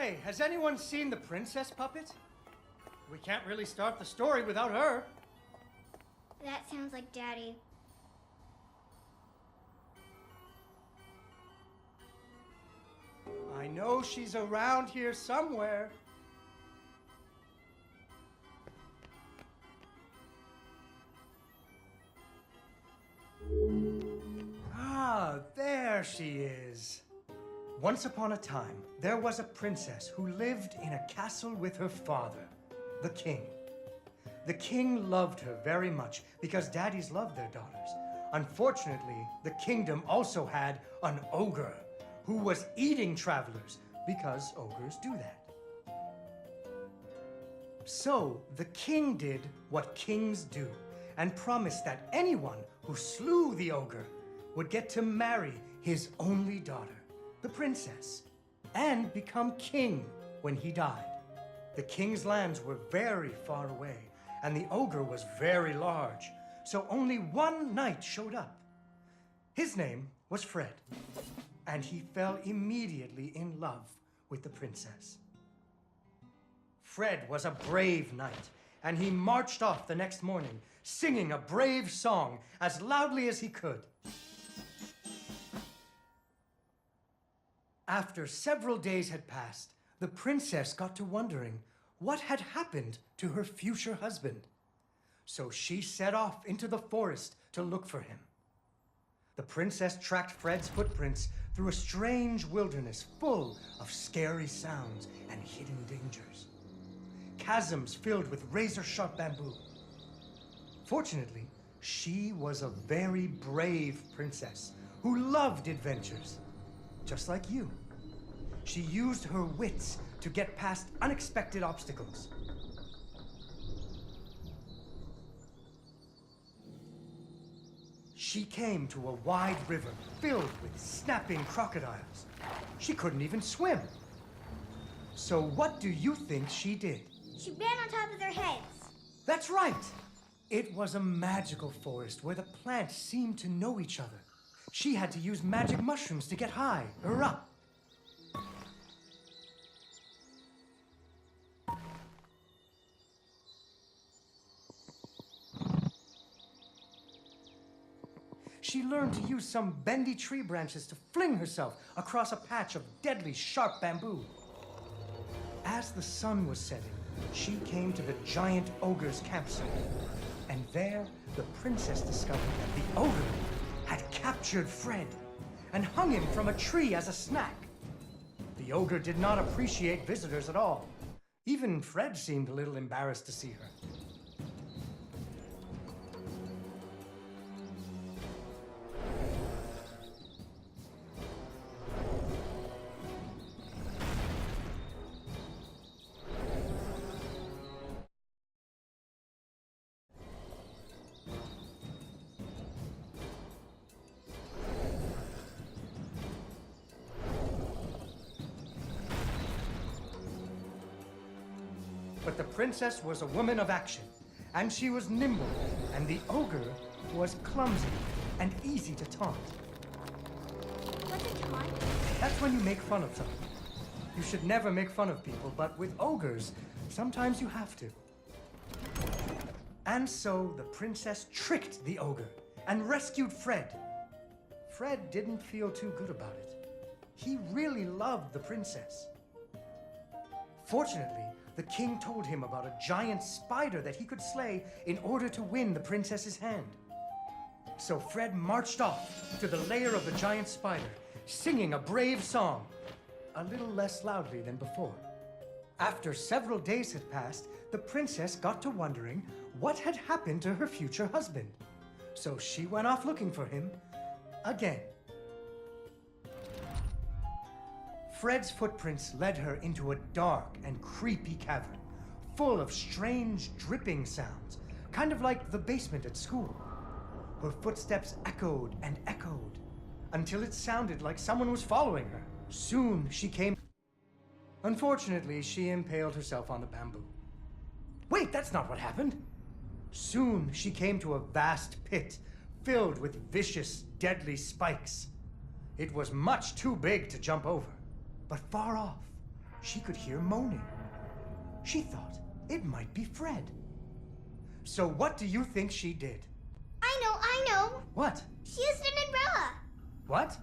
Say, has anyone seen the princess puppet? We can't really start the story without her. That sounds like Daddy. I know she's around here somewhere. Ah, there she is. Once upon a time, there was a princess who lived in a castle with her father, the king. The king loved her very much because daddies loved their daughters. Unfortunately, the kingdom also had an ogre who was eating travelers because ogres do that. So the king did what kings do and promised that anyone who slew the ogre would get to marry his only daughter, the princess, and become king when he died. The king's lands were very far away, and the ogre was very large, so only one knight showed up. His name was Fred, and he fell immediately in love with the princess. Fred was a brave knight, and he marched off the next morning, singing a brave song as loudly as he could. After several days had passed, the princess got to wondering what had happened to her future husband. So she set off into the forest to look for him. The princess tracked Fred's footprints through a strange wilderness full of scary sounds and hidden dangers. Chasms filled with razor-sharp bamboo. Fortunately, she was a very brave princess who loved adventures, just like you. She used her wits to get past unexpected obstacles. She came to a wide river filled with snapping crocodiles. She couldn't even swim. So what do you think she did? She ran on top of their heads. That's right! It was a magical forest where the plants seemed to know each other. She had to use magic mushrooms to get high or up. She learned to use some bendy tree branches to fling herself across a patch of deadly sharp bamboo. As the sun was setting, she came to the giant ogre's campsite. And there, the princess discovered that the ogre had captured Fred and hung him from a tree as a snack. The ogre did not appreciate visitors at all. Even Fred seemed a little embarrassed to see her. But the princess was a woman of action, and she was nimble, and the ogre was clumsy and easy to taunt. What's a taunt? That's when you make fun of someone. You should never make fun of people, but with ogres, sometimes you have to. And so the princess tricked the ogre and rescued Fred. Fred didn't feel too good about it. He really loved the princess. Fortunately, the king told him about a giant spider that he could slay in order to win the princess's hand. So Fred marched off to the lair of the giant spider, singing a brave song, a little less loudly than before. After several days had passed, the princess got to wondering what had happened to her future husband. So she went off looking for him again. Fred's footprints led her into a dark and creepy cavern, full of strange dripping sounds, kind of like the basement at school. Her footsteps echoed and echoed, until it sounded like someone was following her. Soon she came... Unfortunately, she impaled herself on the bamboo. Wait, that's not what happened! Soon she came to a vast pit, filled with vicious, deadly spikes. It was much too big to jump over. But far off, she could hear moaning. She thought it might be Fred. So what do you think she did? I know. What? She used an umbrella. What?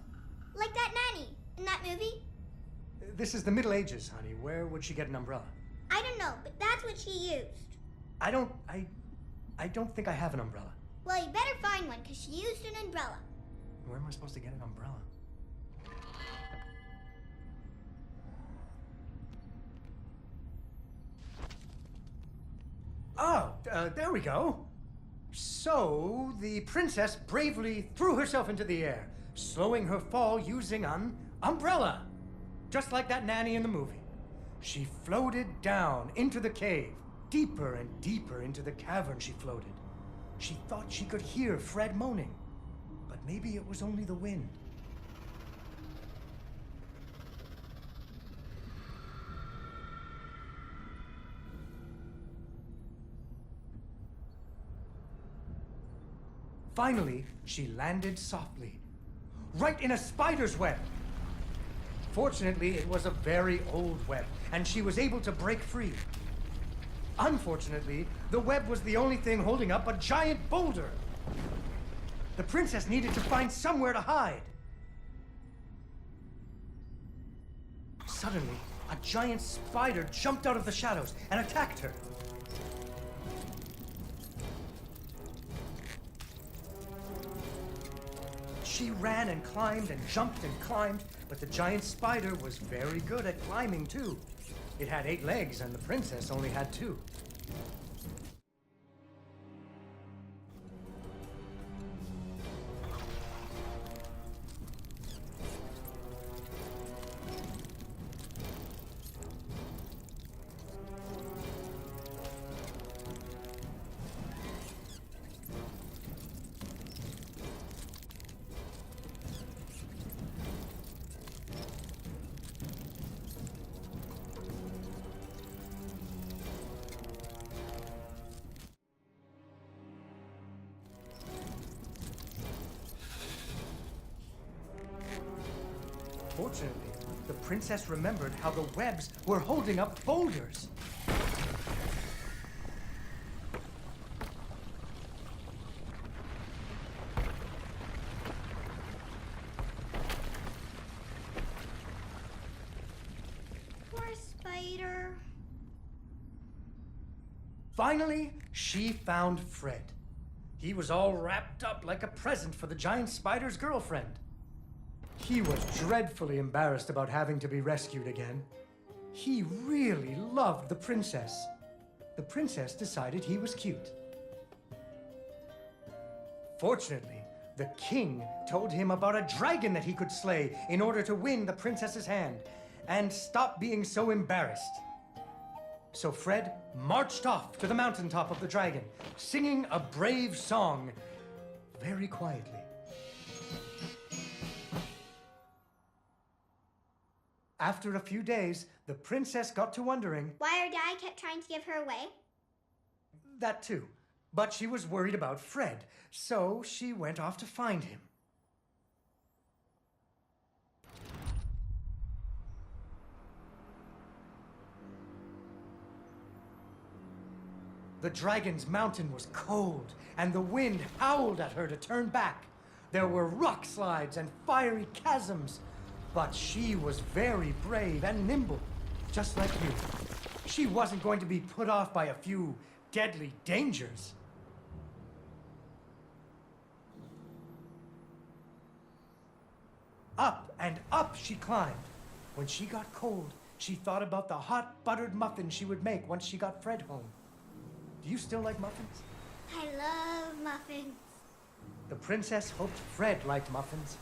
Like that nanny in that movie. This is the Middle Ages, honey. Where would she get an umbrella? I don't know, but that's what she used. I don't think I have an umbrella. Well, you better find one, because she used an umbrella. Where am I supposed to get an umbrella? Oh, there we go. So, the princess bravely threw herself into the air, slowing her fall using an umbrella. Just like that nanny in the movie. She floated down into the cave. Deeper and deeper into the cavern she floated. She thought she could hear Fred moaning, but maybe it was only the wind. Finally, she landed softly, right in a spider's web. Fortunately, it was a very old web, and she was able to break free. Unfortunately, the web was the only thing holding up a giant boulder. The princess needed to find somewhere to hide. Suddenly, a giant spider jumped out of the shadows and attacked her. She ran and climbed and jumped and climbed, but the giant spider was very good at climbing too. It had 8 legs and the princess only had 2. Fortunately, the princess remembered how the webs were holding up boulders. Poor spider. Finally, she found Fred. He was all wrapped up like a present for the giant spider's girlfriend. He was dreadfully embarrassed about having to be rescued again. He really loved the princess. The princess decided he was cute. Fortunately, the king told him about a dragon that he could slay in order to win the princess's hand and stop being so embarrassed. So Fred marched off to the mountaintop of the dragon, singing a brave song very quietly. After a few days, the princess got to wondering... Why her dad kept trying to give her away? That too. But she was worried about Fred, so she went off to find him. The dragon's mountain was cold, and the wind howled at her to turn back. There were rock slides and fiery chasms. But she was very brave and nimble, just like you. She wasn't going to be put off by a few deadly dangers. Up and up she climbed. When she got cold, she thought about the hot buttered muffins she would make once she got Fred home. Do you still like muffins? I love muffins. The princess hoped Fred liked muffins.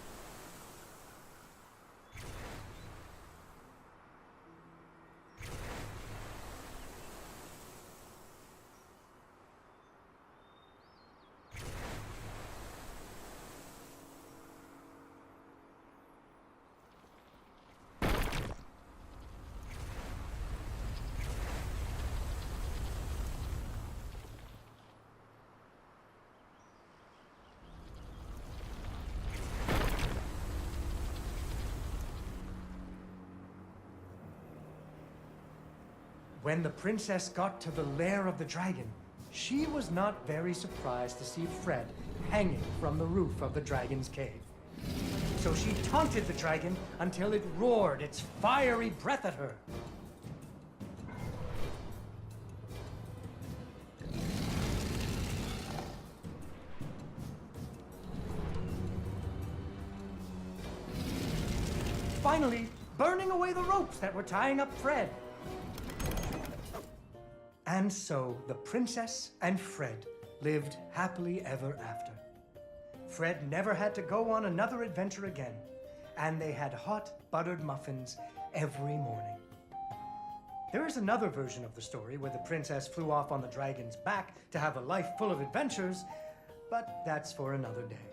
When the princess got to the lair of the dragon, she was not very surprised to see Fred hanging from the roof of the dragon's cave. So she taunted the dragon until it roared its fiery breath at her. Finally, burning away the ropes that were tying up Fred. And so the princess and Fred lived happily ever after. Fred never had to go on another adventure again, and they had hot buttered muffins every morning. There is another version of the story where the princess flew off on the dragon's back to have a life full of adventures, but that's for another day.